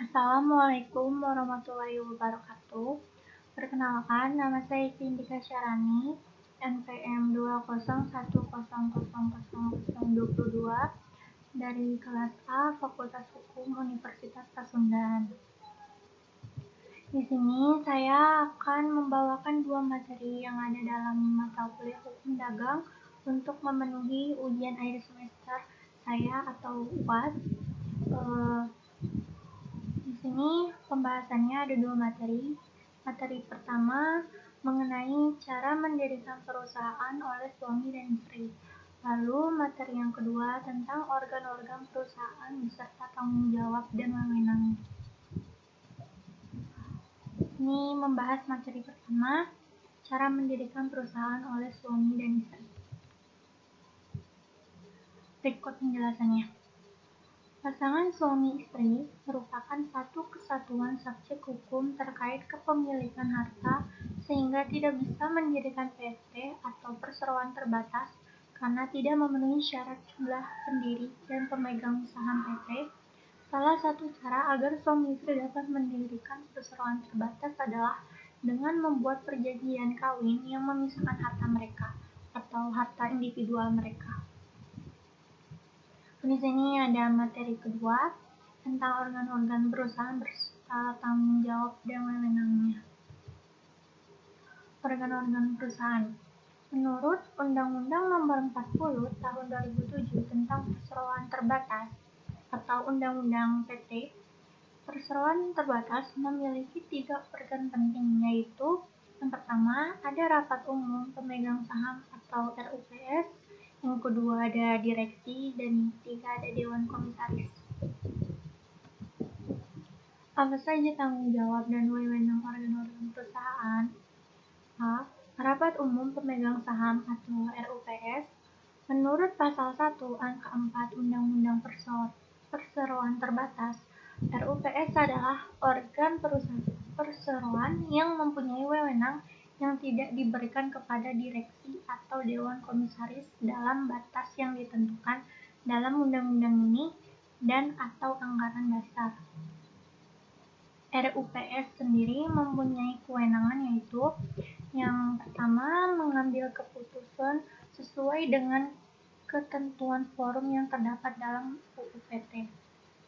Assalamualaikum warahmatullahi wabarakatuh. Perkenalkan, nama saya Indika Syarani, NPM 201000022 dari kelas A Fakultas Hukum Universitas Pasundan. Di sini saya akan membawakan dua materi yang ada dalam mata kuliah Hukum Dagang untuk memenuhi ujian akhir semester saya atau UAS. Di sini pembahasannya ada dua materi. Materi pertama mengenai cara mendirikan perusahaan oleh suami dan istri. Lalu materi yang kedua tentang organ-organ perusahaan beserta tanggung jawab dan wewenangnya. Ini membahas materi pertama, cara mendirikan perusahaan oleh suami dan istri. Berikut penjelasannya. Pasangan suami istri merupakan satu kesatuan subjek hukum terkait kepemilikan harta sehingga tidak bisa mendirikan PT atau perseroan terbatas karena tidak memenuhi syarat jumlah pendiri dan pemegang saham PT. Salah satu cara agar suami istri dapat mendirikan perseroan terbatas adalah dengan membuat perjanjian kawin yang memisahkan harta mereka atau harta individual mereka. Di sini ada materi kedua tentang organ-organ perusahaan beserta tanggung jawab dan wewenangnya. Organ-organ perusahaan. Menurut Undang-Undang Nomor 40 Tahun 2007 tentang Perseroan Terbatas atau Undang-Undang PT, perseroan terbatas memiliki 3 organ penting, yaitu yang pertama ada rapat umum pemegang saham atau RUPS, yang kedua ada direksi, dan yang ketiga ada dewan komisaris. Apa saja tanggung jawab dan wewenang organ-organ perusahaan? A. Rapat umum pemegang saham atau RUPS. Menurut pasal 1 angka 4 Undang-Undang Perseroan Terbatas, RUPS adalah organ perseroan yang mempunyai wewenang yang tidak diberikan kepada direksi atau dewan komisaris dalam batas yang ditentukan dalam undang-undang ini dan atau anggaran dasar. RUPS sendiri mempunyai kewenangan yaitu yang pertama mengambil keputusan sesuai dengan ketentuan forum yang terdapat dalam UU PT.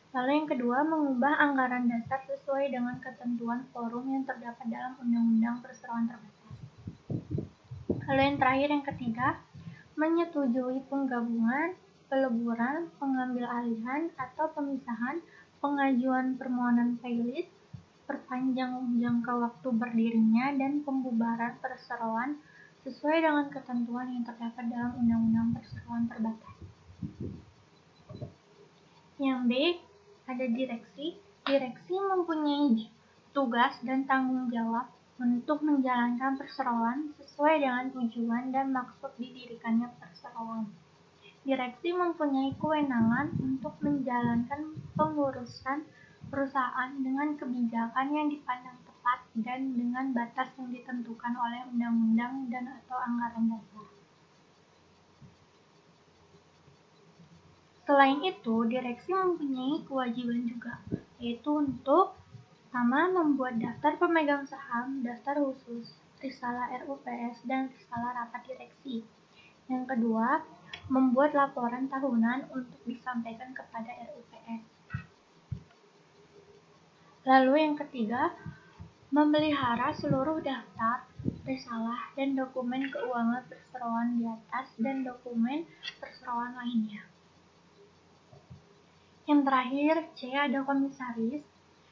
Lalu yang kedua, mengubah anggaran dasar sesuai dengan ketentuan forum yang terdapat dalam Undang-Undang Perseroan Terbatas. Lalu yang terakhir, yang ketiga, menyetujui penggabungan, peleburan, pengambil alihan atau pemisahan, pengajuan permohonan pilot, perpanjang jangka waktu berdirinya, dan pembubaran perseroan sesuai dengan ketentuan yang terdapat dalam Undang-Undang Perseroan Terbatas. Yang B, ada direksi. Direksi mempunyai tugas dan tanggung jawab untuk menjalankan perseroan sesuai dengan tujuan dan maksud didirikannya perseroan. Direksi mempunyai kewenangan untuk menjalankan pengurusan perusahaan dengan kebijakan yang dipandang tepat dan dengan batas yang ditentukan oleh undang-undang dan atau anggaran dasar. Selain itu, direksi mempunyai kewajiban juga, yaitu untuk pertama, membuat daftar pemegang saham, daftar khusus, risalah RUPS, dan risalah rapat direksi. Yang kedua, membuat laporan tahunan untuk disampaikan kepada RUPS. Lalu yang ketiga, memelihara seluruh daftar, risalah, dan dokumen keuangan perseroan di atas dan dokumen perseroan lainnya. Yang terakhir, C, ada komisaris.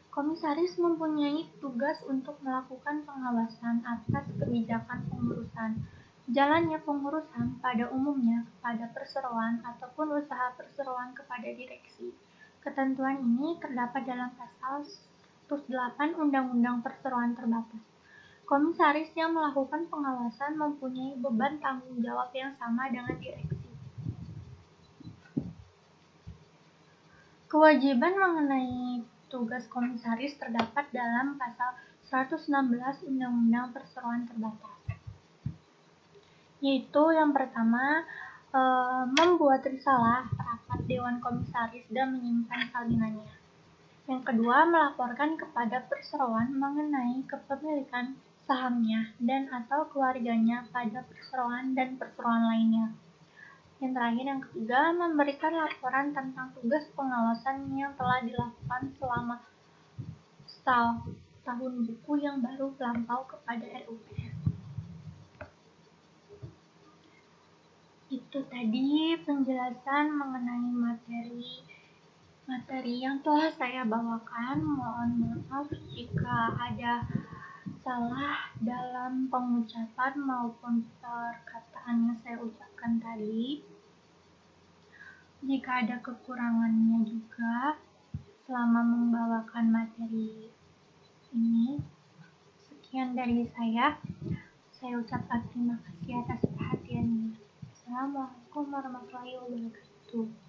Komisaris mempunyai tugas untuk melakukan pengawasan atas kebijakan pengurusan. Jalannya pengurusan pada umumnya kepada perseroan ataupun usaha perseroan kepada direksi. Ketentuan ini terdapat dalam pasal 108 Undang-Undang Perseroan Terbatas. Komisaris yang melakukan pengawasan mempunyai beban tanggung jawab yang sama dengan direksi. Kewajiban mengenai tugas komisaris terdapat dalam pasal 116 Undang-Undang Perseroan Terbatas. Yaitu yang pertama, membuat risalah rapat dewan komisaris dan menyimpan salinannya. Yang kedua, melaporkan kepada perseroan mengenai kepemilikan sahamnya dan/atau keluarganya pada perseroan dan perseroan lainnya. Yang terakhir, yang ketiga, memberikan laporan tentang tugas pengawasan yang telah dilakukan selama tahun buku yang baru lampau kepada RUPF. Itu tadi penjelasan mengenai materi yang telah saya bawakan. Mohon maaf jika ada salah dalam pengucapan maupun perkataan yang saya ucapkan tadi. Jika ada kekurangannya juga selama membawakan materi ini. Sekian dari saya. Saya ucapkan terima kasih atas perhatiannya. Assalamualaikum warahmatullahi wabarakatuh.